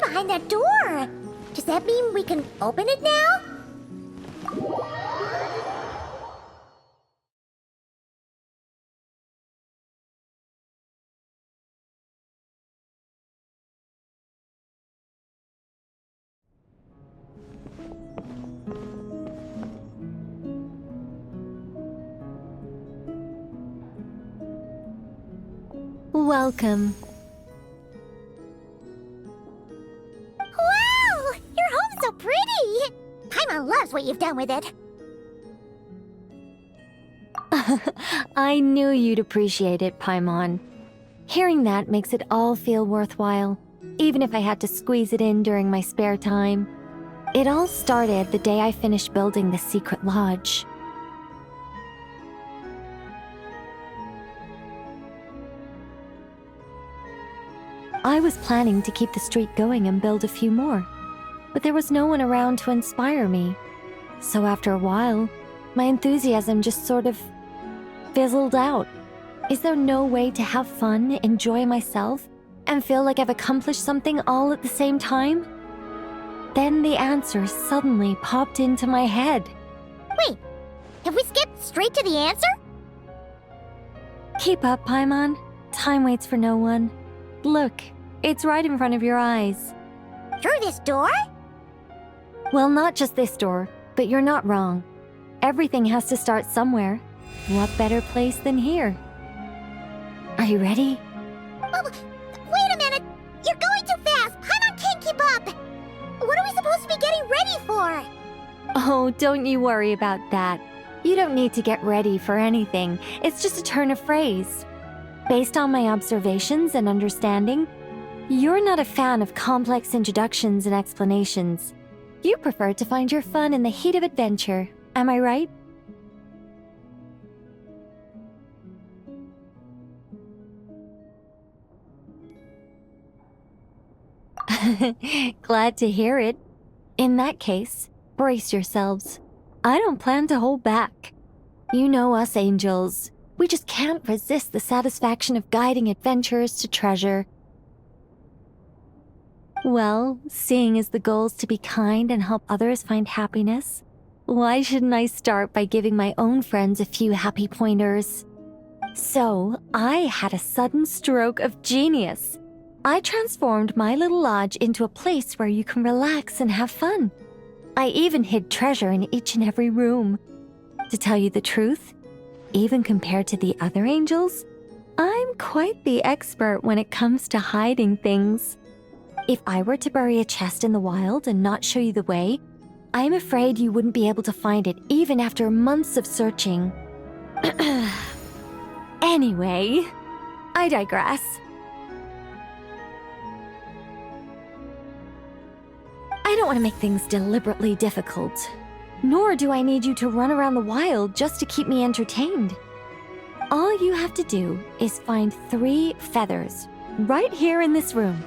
behind that door. Does that mean we can open it now? Welcome. Wow! Your home's so pretty! Paimon loves what you've done with it. I knew you'd appreciate it, Paimon. Hearing that makes it all feel worthwhile, even if I had to squeeze it in during my spare time. It all started the day I finished building the secret lodge. I was planning to keep the streak going and build a few more, but there was no one around to inspire me. So after a while, my enthusiasm just sort of fizzled out. Is there no way to have fun, enjoy myself, and feel like I've accomplished something all at the same time? Then the answer suddenly popped into my head. Wait, have we skipped straight to the answer? Keep up, Paimon. Time waits for no one. Look, it's right in front of your eyes. Through this door? Well, not just this door, but you're not wrong. Everything has to start somewhere. What better place than here? Are you ready? Oh, wait a minute! You're going too fast! Paimon can't keep up! What are we supposed to be getting ready for? Oh, don't you worry about that. You don't need to get ready for anything. It's just a turn of phrase. Based on my observations and understanding, you're not a fan of complex introductions and explanations. You prefer to find your fun in the heat of adventure. Am I right? Glad to hear it. In that case, brace yourselves. I don't plan to hold back. You know us angels. We just can't resist the satisfaction of guiding adventurers to treasure. Well, seeing as the goal is to be kind and help others find happiness, why shouldn't I start by giving my own friends a few happy pointers? So, I had a sudden stroke of genius. I transformed my little lodge into a place where you can relax and have fun. I even hid treasure in each and every room. To tell you the truth, even compared to the other angels, I'm quite the expert when it comes to hiding things. If I were to bury a chest in the wild and not show you the way, I'm afraid you wouldn't be able to find it even after months of searching. Anyway, I digress. I don't want to make things deliberately difficult. Nor do I need you to run around the wild just to keep me entertained. All you have to do is find 3 feathers right here in this room.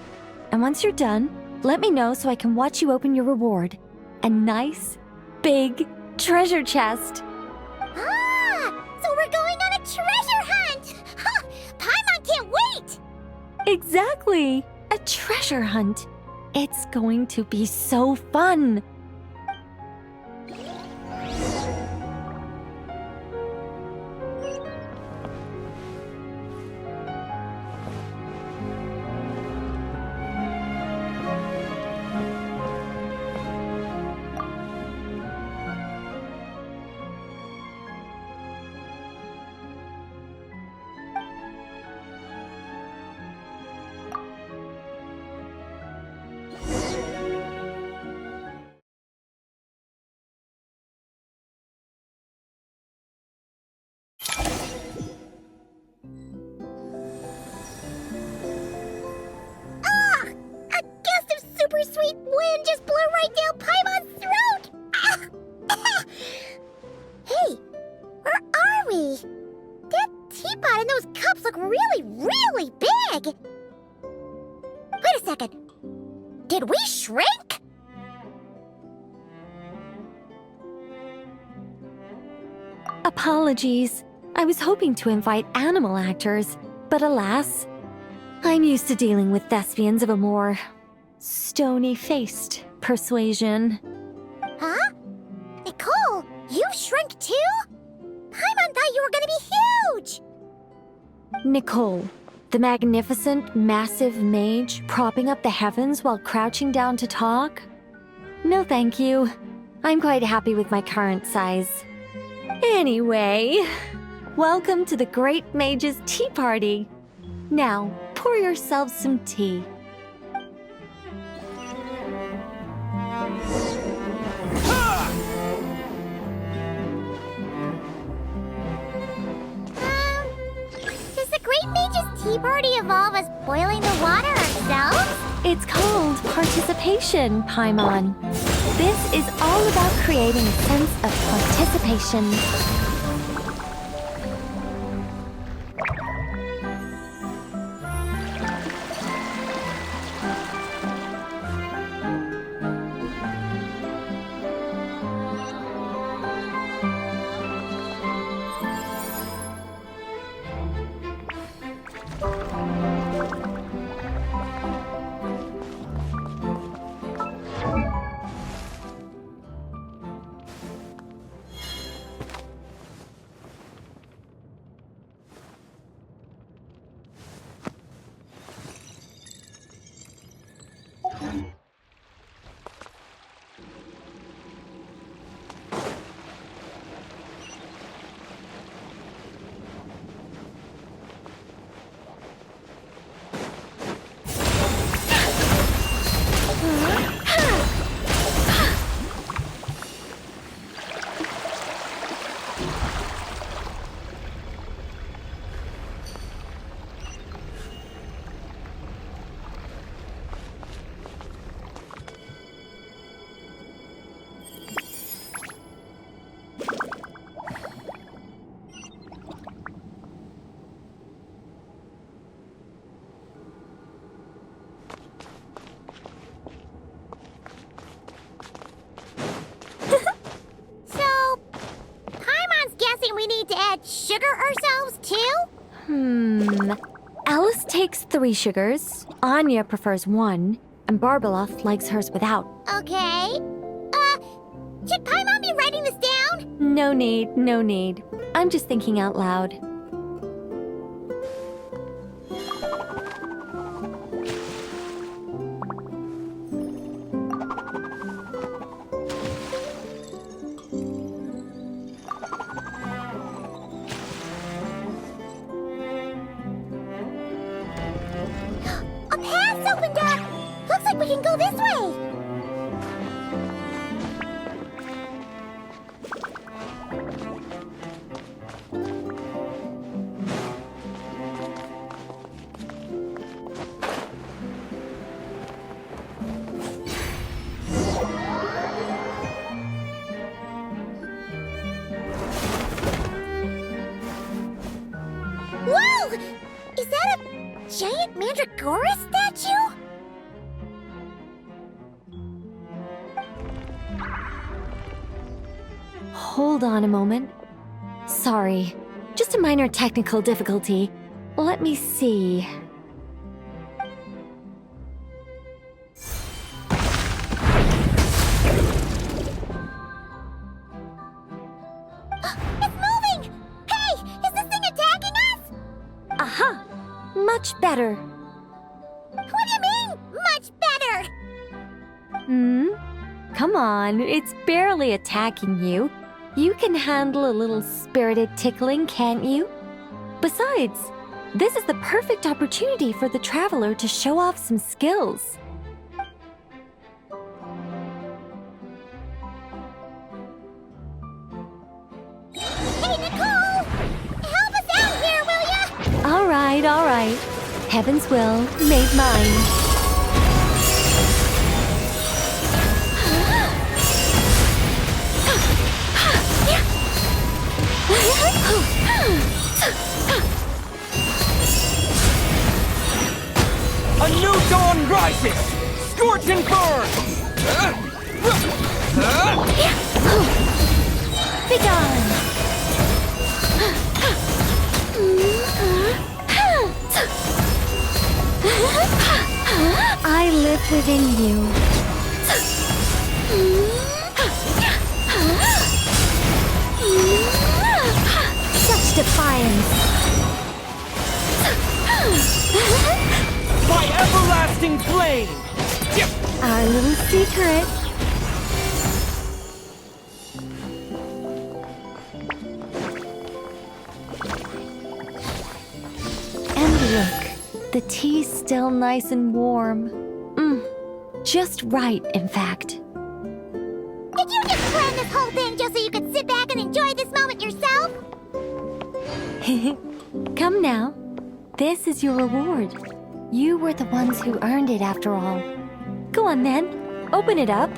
And once you're done, let me know so I can watch you open your reward. A nice, big treasure chest. Ah! So we're going on a treasure hunt! Ha! Paimon can't wait! Exactly! A treasure hunt. It's going to be so fun. Ah! A gust of super sweet wind just blew right down Paimon's throat! Ah! Hey, where are we? That teapot and those cups look really, really big! Wait a second. Did we shrink? Apologies. I was hoping to invite animal actors, but alas, I'm used to dealing with thespians of a more Stony-faced persuasion. Huh? Nicole, you shrunk too? Paimon thought you were gonna be huge! Nicole, the magnificent, massive mage propping up the heavens while crouching down to talk? No thank you. I'm quite happy with my current size. Anyway, welcome to the Great Mage's Tea Party. Now, pour yourselves some tea. Does the Great Mage's Tea Party evolve as boiling the water ourselves? It's called participation, Paimon. This is all about creating a sense of participation. Sugar ourselves too? Alice takes 3 sugars, Anya prefers 1, and Barbeloth likes hers without. Okay. Should Paimon be writing this down? No need, no need. I'm just thinking out loud. We can go this way! Whoa! Is that a giant Mandragora statue? Hold on a moment. Sorry, just a minor technical difficulty. Let me see. It's moving! Hey, is this thing attacking us? Aha! Much better. What do you mean, much better? Come on, it's barely attacking you. You can handle a little spirited tickling, can't you? Besides, this is the perfect opportunity for the traveler to show off some skills. Hey, Nicole! Help us out here, will ya? All right. Heaven's will made mine. A new dawn rises! Scorch and burn! Begone! I live within you. Such defiance. My everlasting flame! Our little secret. And look, the tea's still nice and warm. Just right, in fact. Did you just plan this whole thing just so you could sit back and enjoy this moment yourself? Come now. This is your reward. You were the ones who earned it after all. Go on then. Open it up.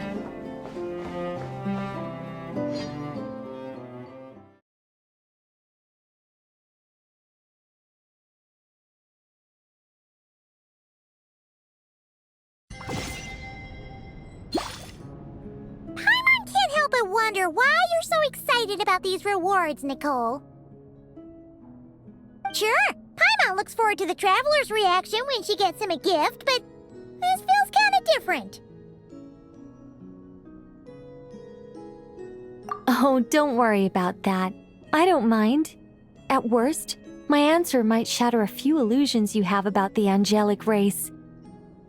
Can't help but wonder why you're so excited about these rewards, Nicole. Sure, Paimon looks forward to the traveler's reaction when she gets him a gift, but this feels kind of different. Oh, don't worry about that. I don't mind. At worst, my answer might shatter a few illusions you have about the angelic race.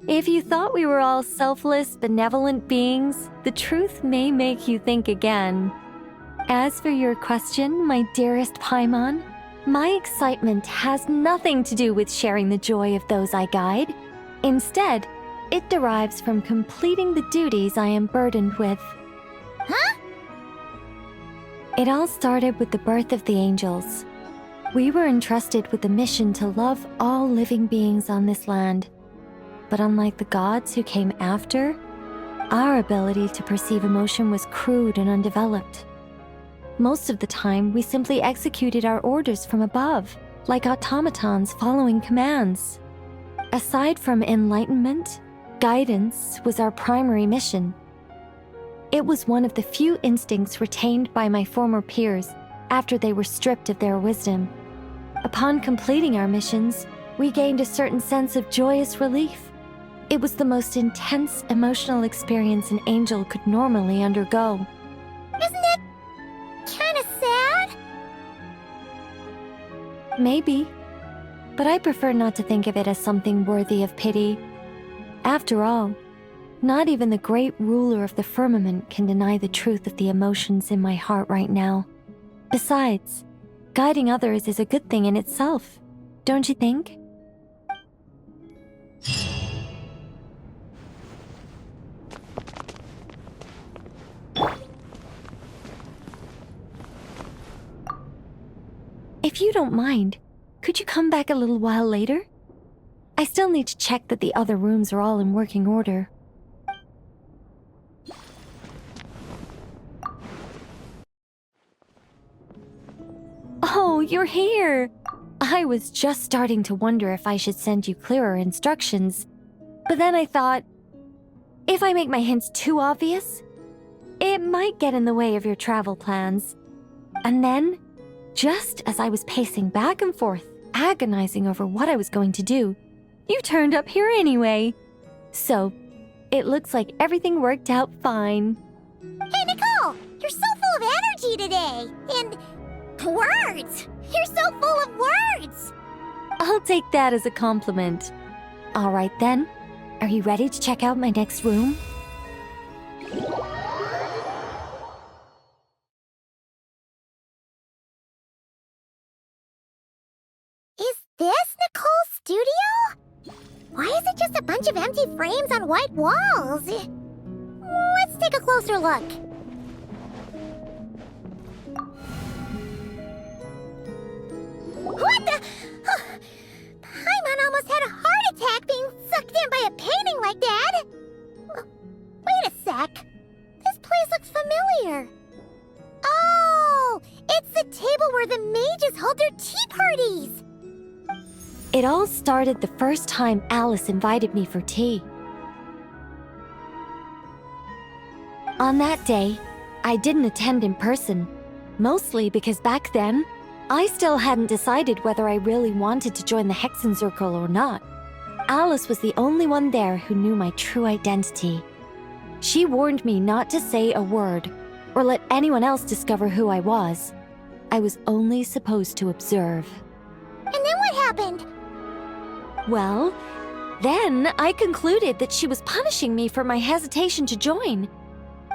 If you thought we were all selfless, benevolent beings, the truth may make you think again. As for your question, my dearest Paimon, my excitement has nothing to do with sharing the joy of those I guide. Instead, it derives from completing the duties I am burdened with. Huh? It all started with the birth of the angels. We were entrusted with the mission to love all living beings on this land. But unlike the gods who came after, our ability to perceive emotion was crude and undeveloped. Most of the time, we simply executed our orders from above, like automatons following commands. Aside from enlightenment, guidance was our primary mission. It was one of the few instincts retained by my former peers after they were stripped of their wisdom. Upon completing our missions, we gained a certain sense of joyous relief. It was the most intense emotional experience an angel could normally undergo. Isn't it kind of sad? Maybe, but I prefer not to think of it as something worthy of pity. After all, not even the great ruler of the firmament can deny the truth of the emotions in my heart right now. Besides, guiding others is a good thing in itself, don't you think? If you don't mind, could you come back a little while later? I still need to check that the other rooms are all in working order. Oh, you're here! I was just starting to wonder if I should send you clearer instructions. But then I thought, if I make my hints too obvious, it might get in the way of your travel plans. And then, just as I was pacing back and forth, agonizing over what I was going to do, you turned up here anyway. So, it looks like everything worked out fine. Hey, Nicole! You're so full of energy today! And words! You're so full of words! I'll take that as a compliment. All right then, are you ready to check out my next room? Is this Nicole's studio? Why is it just a bunch of empty frames on white walls? Let's take a closer look. What the? Paimon almost had a heart attack being sucked in by a painting like that. Wait a sec. This place looks familiar. Oh, it's the table where the mages hold their tea parties. It all started the first time Alice invited me for tea. On that day, I didn't attend in person, mostly because back then, I still hadn't decided whether I really wanted to join the Hexen Circle or not. Alice was the only one there who knew my true identity. She warned me not to say a word or let anyone else discover who I was. I was only supposed to observe. And then what happened? Well, then I concluded that she was punishing me for my hesitation to join.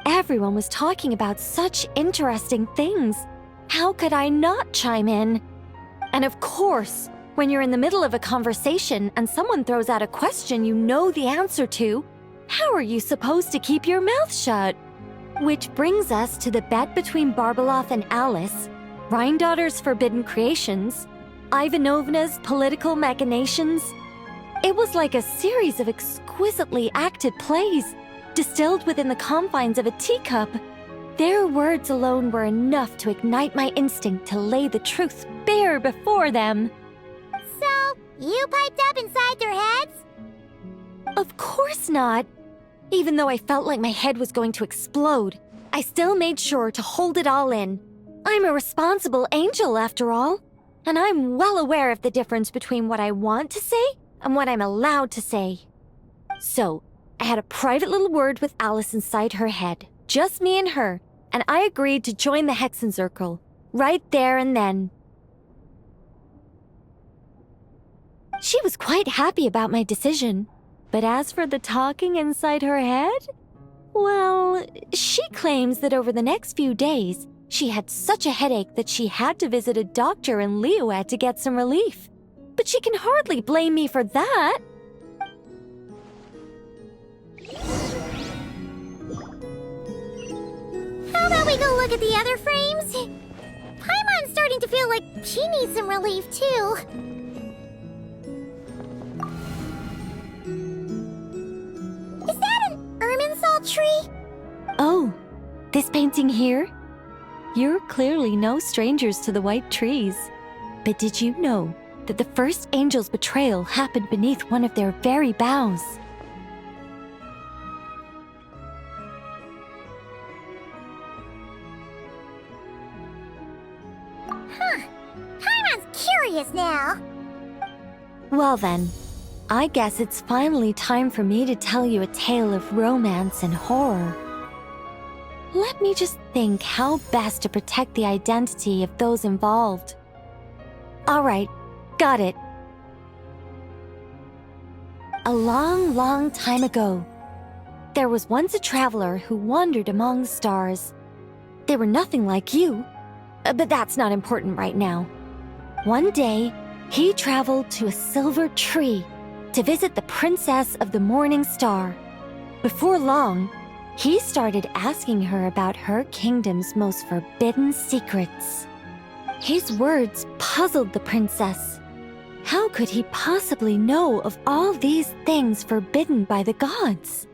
Everyone was talking about such interesting things. How could I not chime in? And of course, when you're in the middle of a conversation and someone throws out a question you know the answer to, how are you supposed to keep your mouth shut? Which brings us to the bet between Barbeloth and Alice, Rhindaughter's forbidden creations, Ivanovna's political machinations. It was like a series of exquisitely acted plays, distilled within the confines of a teacup. Their words alone were enough to ignite my instinct to lay the truth bare before them. So, you piped up inside their heads? Of course not. Even though I felt like my head was going to explode, I still made sure to hold it all in. I'm a responsible angel, after all, and I'm well aware of the difference between what I want to say and what I'm allowed to say. So, I had a private little word with Alice inside her head, just me and her, and I agreed to join the Hexencircle, right there and then. She was quite happy about my decision, but as for the talking inside her head, well, she claims that over the next few days, she had such a headache that she had to visit a doctor in Liyue to get some relief. But she can hardly blame me for that. How about we go look at the other frames? Paimon's starting to feel like she needs some relief, too. Is that an Irminsul tree? Oh, this painting here? You're clearly no strangers to the white trees. But did you know that the first angel's betrayal happened beneath one of their very boughs? Huh. Paimon's curious now. Well then, I guess it's finally time for me to tell you a tale of romance and horror. Let me just think how best to protect the identity of those involved. All right, got it. A long, long time ago, there was once a traveler who wandered among the stars. They were nothing like you, but that's not important right now. One day, he traveled to a silver tree to visit the princess of the morning star. Before long, he started asking her about her kingdom's most forbidden secrets. His words puzzled the princess. How could he possibly know of all these things forbidden by the gods?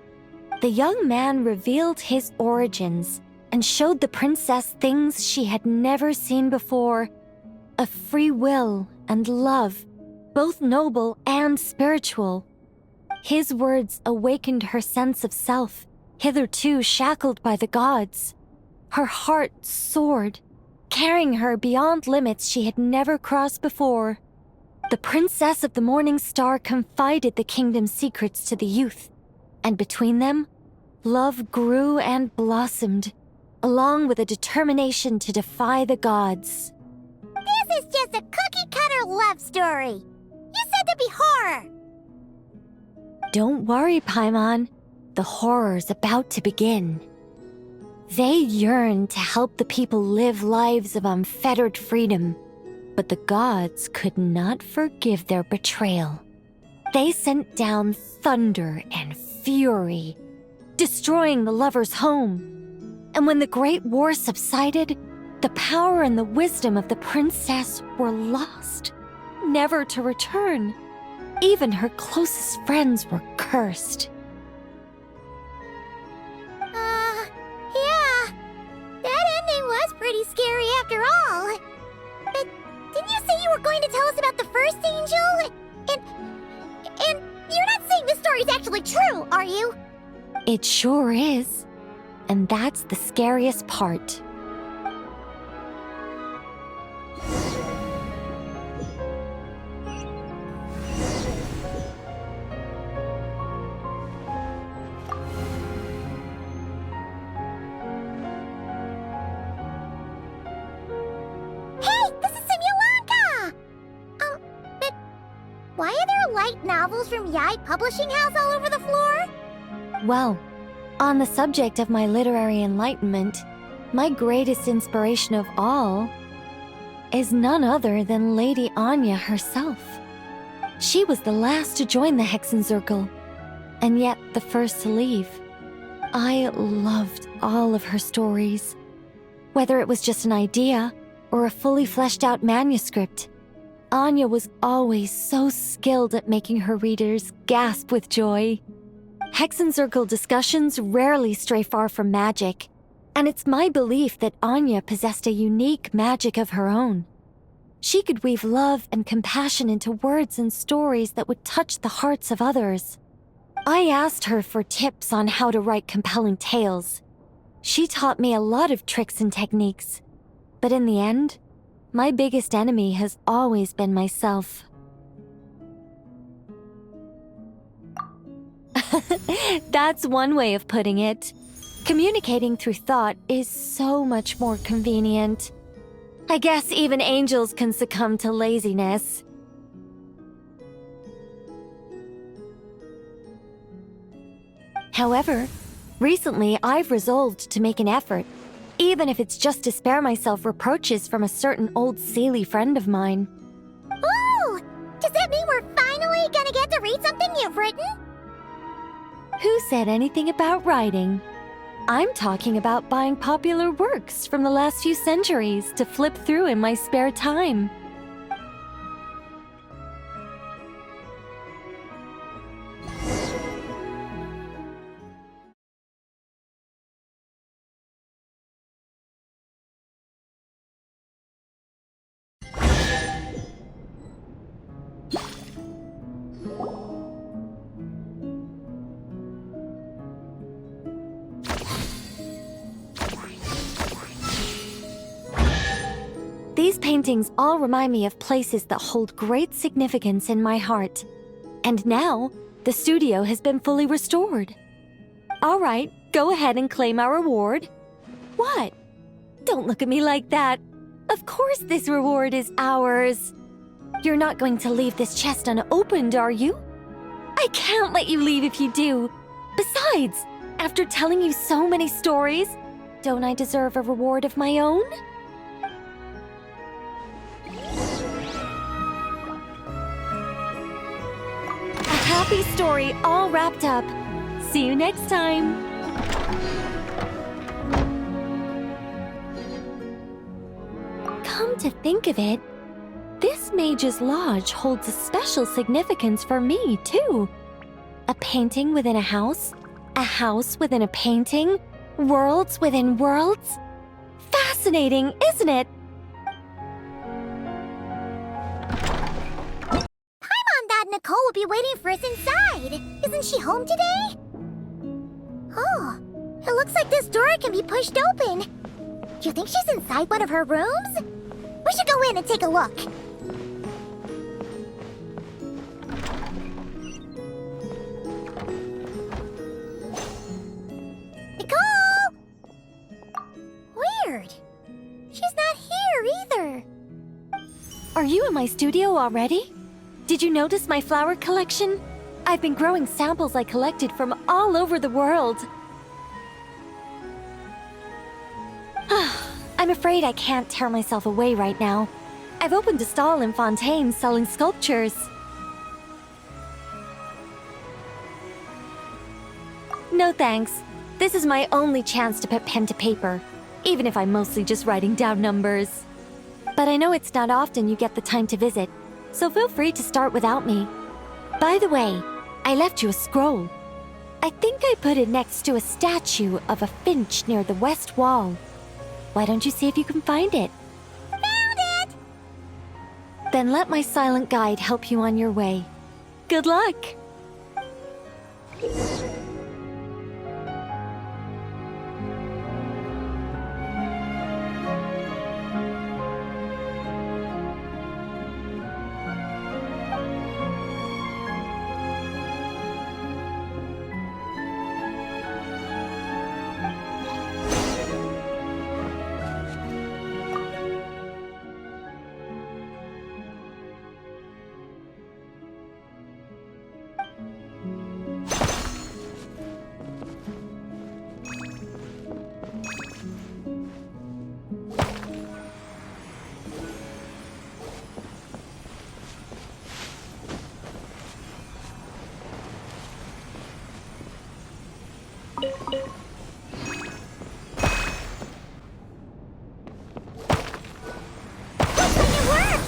The young man revealed his origins and showed the princess things she had never seen before. A free will and love, both noble and spiritual. His words awakened her sense of self, hitherto shackled by the gods. Her heart soared, carrying her beyond limits she had never crossed before. The princess of the morning star confided the kingdom's secrets to the youth, and between them, love grew and blossomed, along with a determination to defy the gods. This is just a cookie-cutter love story. You said there'd be horror. Don't worry, Paimon. The horror's about to begin. They yearned to help the people live lives of unfettered freedom, but the gods could not forgive their betrayal. They sent down thunder and fury, destroying the lovers' home. And when the Great War subsided, the power and the wisdom of the princess were lost, never to return. Even her closest friends were cursed. Yeah. That ending was pretty scary after all. But didn't you say you were going to tell us about the first angel? And you're not saying this story's actually true, are you? It sure is. And that's the scariest part. novels from Yai Publishing House all over the floor? Well, on the subject of my literary enlightenment, my greatest inspiration of all is none other than Lady Anya herself. She was the last to join the Hexenzirkel, and yet the first to leave. I loved all of her stories, whether it was just an idea or a fully fleshed out manuscript. Anya was always so skilled at making her readers gasp with joy. Hexenzirkel discussions rarely stray far from magic, and it's my belief that Anya possessed a unique magic of her own. She could weave love and compassion into words and stories that would touch the hearts of others. I asked her for tips on how to write compelling tales. She taught me a lot of tricks and techniques, but in the end, my biggest enemy has always been myself. That's one way of putting it. Communicating through thought is so much more convenient. I guess even angels can succumb to laziness. However, recently I've resolved to make an effort, even if it's just to spare myself reproaches from a certain old Seelie friend of mine. Ooh! Does that mean we're finally gonna get to read something you've written? Who said anything about writing? I'm talking about buying popular works from the last few centuries to flip through in my spare time. These paintings all remind me of places that hold great significance in my heart. And now, the studio has been fully restored. All right, go ahead and claim our reward. What? Don't look at me like that. Of course this reward is ours. You're not going to leave this chest unopened, are you? I can't let you leave if you do. Besides, after telling you so many stories, don't I deserve a reward of my own? A happy story all wrapped up. See you next time. Come to think of it, this Mage's Lodge holds a special significance for me, too. A painting within a house within a painting, worlds within worlds. Fascinating, isn't it? Paimon thought Nicole would be waiting for us inside. Isn't she home today? Oh, it looks like this door can be pushed open. Do you think she's inside one of her rooms? We should go in and take a look. Nicole! Weird. She's not here either. Are you in my studio already? Did you notice my flower collection? I've been growing samples I collected from all over the world. I'm afraid I can't tear myself away right now. I've opened a stall in Fontaine selling sculptures. No thanks. This is my only chance to put pen to paper, even if I'm mostly just writing down numbers. But I know it's not often you get the time to visit, so feel free to start without me. By the way, I left you a scroll. I think I put it next to a statue of a finch near the west wall. Why don't you see if you can find it? Found it! Then let my silent guide help you on your way. Good luck! Looks like it worked!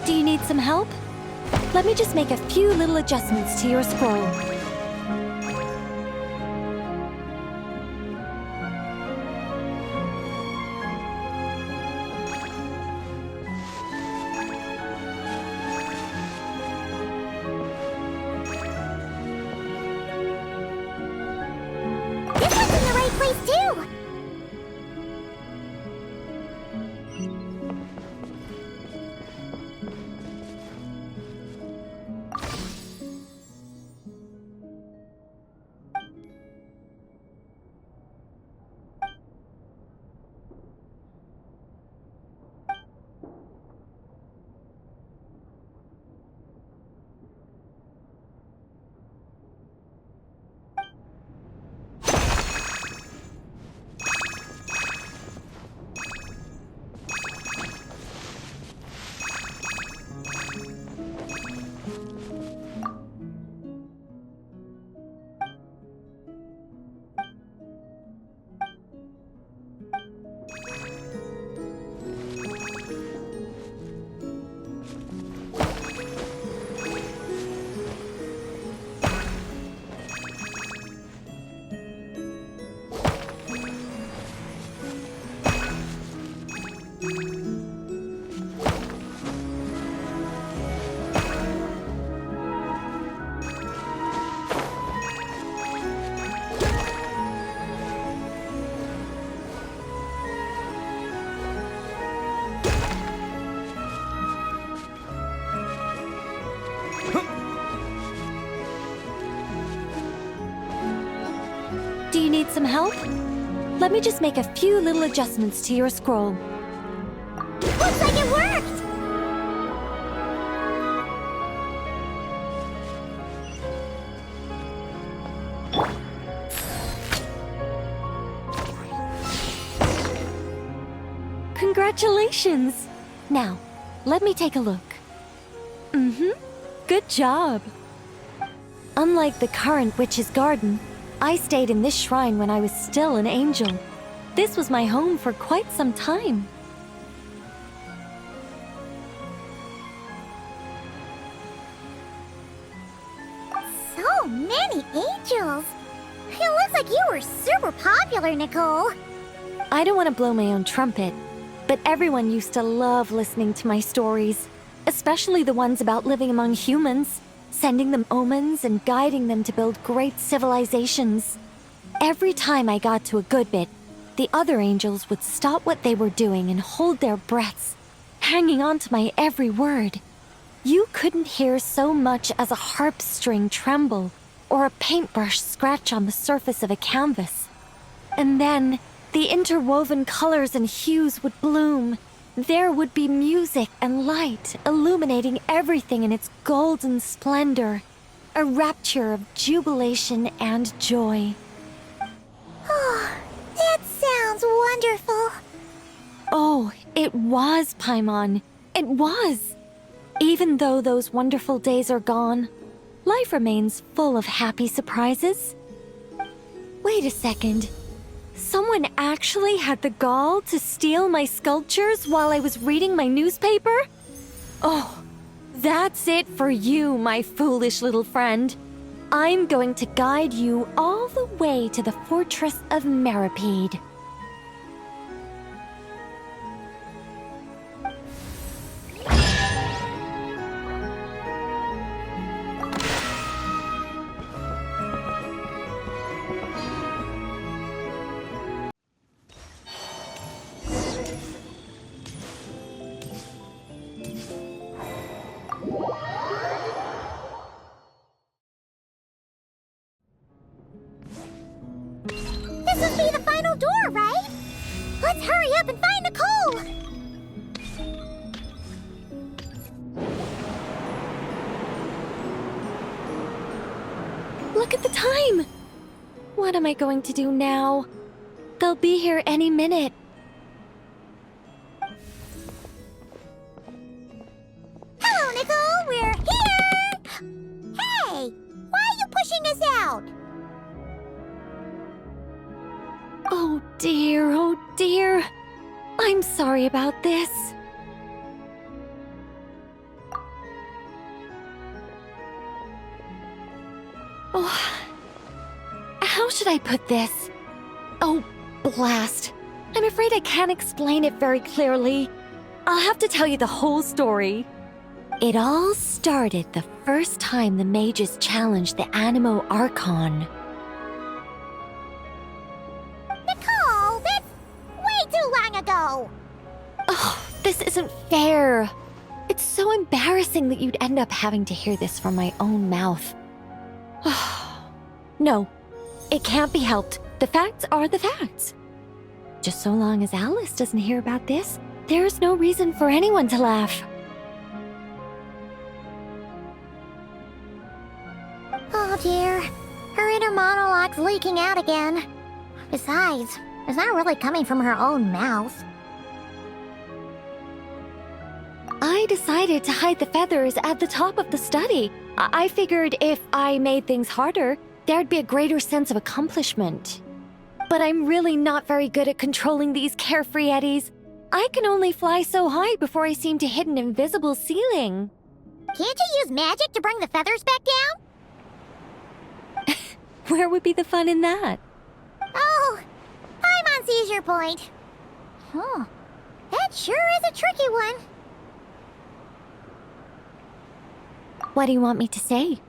Do you need some help? Let me just make a few little adjustments to your scroll. This one's in the right place, too! Do you need some help? Let me just make a few little adjustments to your scroll. Looks like it worked! Congratulations! Now, let me take a look. Good job! Unlike the current witch's garden, I stayed in this shrine when I was still an angel. This was my home for quite some time. So many angels! It looks like you were super popular, Nicole. I don't want to blow my own trumpet, but everyone used to love listening to my stories, especially the ones about living among humans, sending them omens and guiding them to build great civilizations. Every time I got to a good bit, the other angels would stop what they were doing and hold their breaths, hanging on to my every word. You couldn't hear so much as a harp string tremble or a paintbrush scratch on the surface of a canvas. And then, the interwoven colors and hues would bloom. There would be music and light illuminating everything in its golden splendor, a rapture of jubilation and joy. Oh, that sounds wonderful. It was, Paimon. It was. Even though those wonderful days are gone, life remains full of happy surprises. Wait a second. Someone actually had the gall to steal my sculptures while I was reading my newspaper? Oh, that's it for you, my foolish little friend. I'm going to guide you all the way to the fortress of Meripede. This must be the final door, right? Let's hurry up and find Nicole! Look at the time! What am I going to do now? They'll be here any minute. Hello, Nicole! We're here! Hey! Why are you pushing us out? Oh dear. I'm sorry about this. Oh, how should I put this? Oh, blast. I'm afraid I can't explain it very clearly. I'll have to tell you the whole story. It all started the first time the mages challenged the Animo Archon. Nicole, that's way too long ago! Oh, this isn't fair. It's so embarrassing that you'd end up having to hear this from my own mouth. No, it can't be helped. The facts are the facts. Just so long as Alice doesn't hear about this, there's no reason for anyone to laugh. Oh dear, her inner monologue's leaking out again. Besides, it's not really coming from her own mouth. I decided to hide the feathers at the top of the study. I figured if I made things harder, there'd be a greater sense of accomplishment. But I'm really not very good at controlling these carefree eddies. I can only fly so high before I seem to hit an invisible ceiling. Can't you use magic to bring the feathers back down? Where would be the fun in that? Oh, Paimon sees your point. Huh, that sure is a tricky one. What do you want me to say?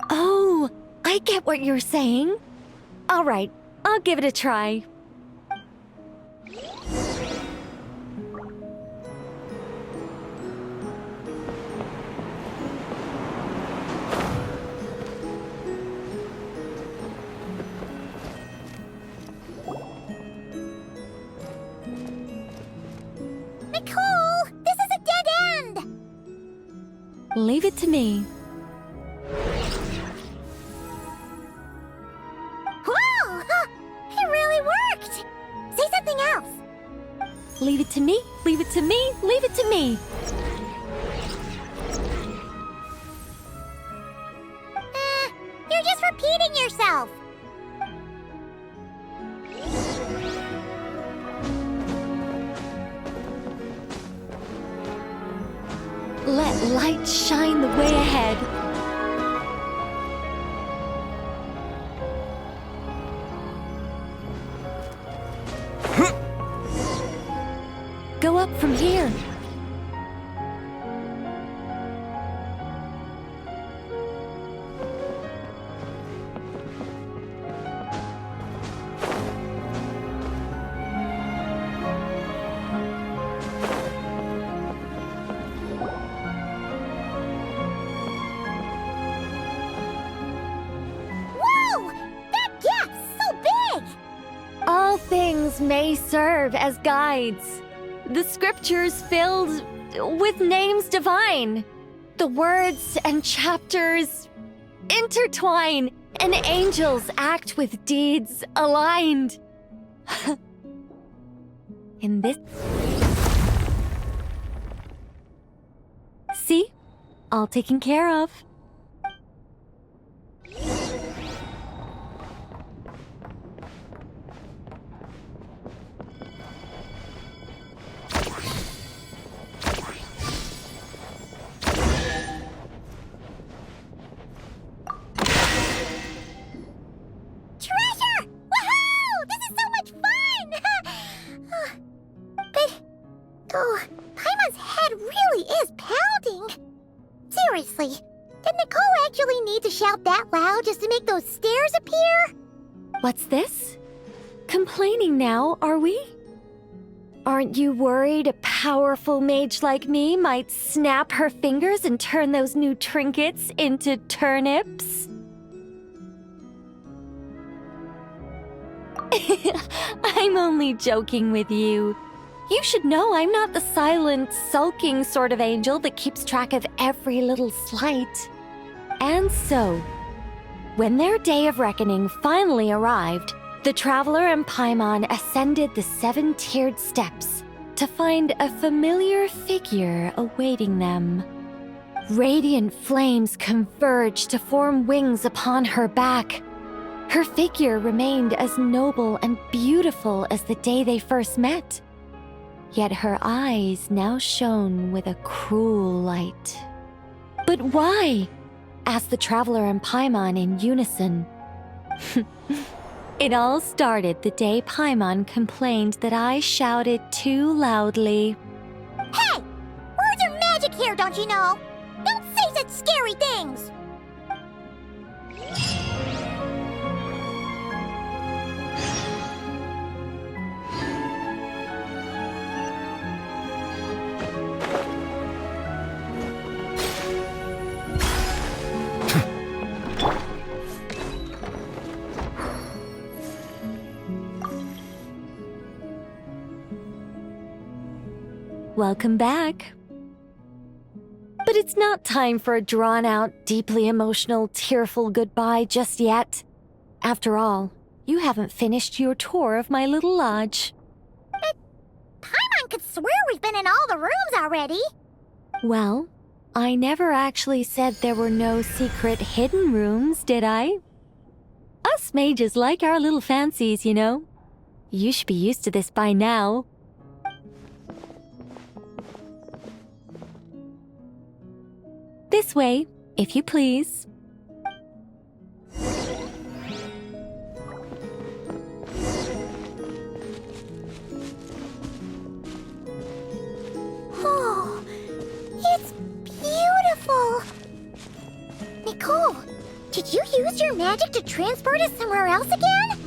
Oh, I get what you're saying. All right, I'll give it a try. Nicole, this is a dead end! Leave it to me. Whoa! It really worked! Say something else! Leave it to me, leave it to me, leave it to me. You're just repeating yourself! Let light shine the way ahead. Go up from here. Whoa! That gap's so big! All things may serve as guides. The scriptures filled with names divine. The words and chapters intertwine, and angels act with deeds aligned. In this... See? All taken care of. Treasure! Woohoo! This is so much fun! But, oh, Paimon's head really is pounding. Seriously, did Nicole actually need to shout that loud just to make those stairs appear? What's this? Complaining now, are we? Aren't you worried a powerful mage like me might snap her fingers and turn those new trinkets into turnips? I'm only joking with you. You should know I'm not the silent, sulking sort of angel that keeps track of every little slight. And so, when their day of reckoning finally arrived, the traveler and Paimon ascended the 7-tiered steps to find a familiar figure awaiting them. Radiant flames converged to form wings upon her back. Her figure remained as noble and beautiful as the day they first met. Yet her eyes now shone with a cruel light. But why? Asked the traveler and Paimon in unison. It all started the day Paimon complained that I shouted too loudly. Hey! Words are magic here, don't you know? Don't say such scary things! Welcome back. But it's not time for a drawn-out, deeply emotional, tearful goodbye just yet. After all, you haven't finished your tour of my little lodge. But Paimon could swear we've been in all the rooms already. Well, I never actually said there were no secret hidden rooms, did I? Us mages like our little fancies, you know. You should be used to this by now. This way, if you please. Oh, it's beautiful. Nicole, did you use your magic to transport us somewhere else again?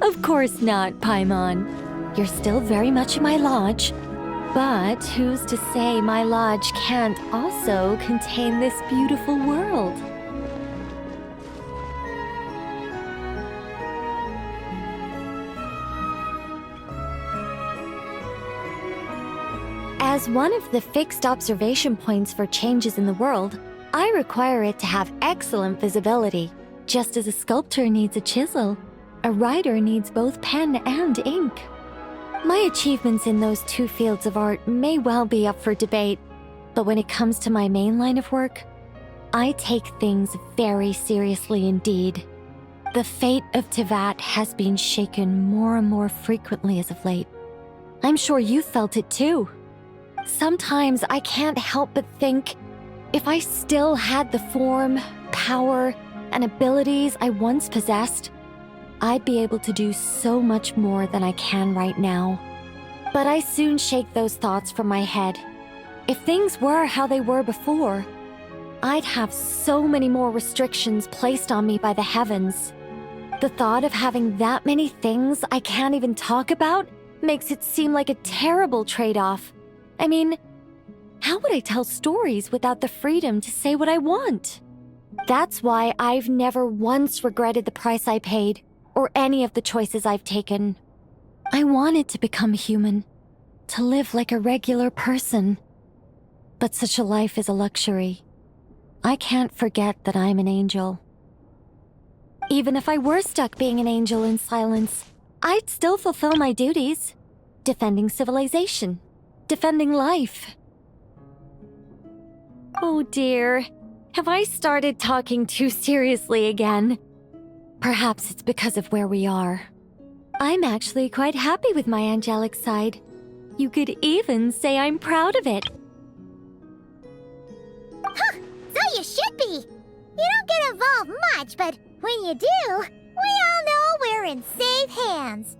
Of course not, Paimon. You're still very much in my lodge. But who's to say my lodge can't also contain this beautiful world? As one of the fixed observation points for changes in the world, I require it to have excellent visibility. Just as a sculptor needs a chisel, a writer needs both pen and ink. My achievements in those two fields of art may well be up for debate, but when it comes to my main line of work, I take things very seriously indeed. The fate of Tivat has been shaken more and more frequently as of late. I'm sure you felt it too. Sometimes I can't help but think, if I still had the form, power, and abilities I once possessed, I'd be able to do so much more than I can right now. But I soon shake those thoughts from my head. If things were how they were before, I'd have so many more restrictions placed on me by the heavens. The thought of having that many things I can't even talk about makes it seem like a terrible trade-off. I mean, how would I tell stories without the freedom to say what I want? That's why I've never once regretted the price I paid, or any of the choices I've taken. I wanted to become human, to live like a regular person. But such a life is a luxury. I can't forget that I'm an angel. Even if I were stuck being an angel in silence, I'd still fulfill my duties. Defending civilization. Defending life. Oh dear. Have I started talking too seriously again? Perhaps it's because of where we are. I'm actually quite happy with my angelic side. You could even say I'm proud of it. Huh, so you should be. You don't get involved much, but when you do, we all know we're in safe hands.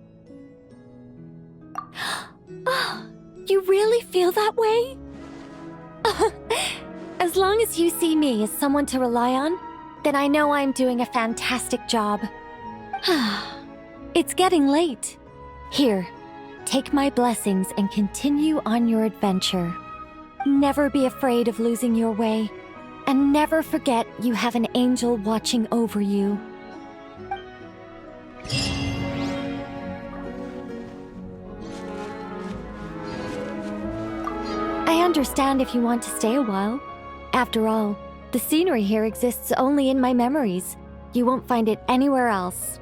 Oh, you really feel that way? As long as you see me as someone to rely on, then I know I'm doing a fantastic job. It's getting late. Here, take my blessings and continue on your adventure. Never be afraid of losing your way, and never forget you have an angel watching over you. I understand if you want to stay a while. After all, the scenery here exists only in my memories. You won't find it anywhere else.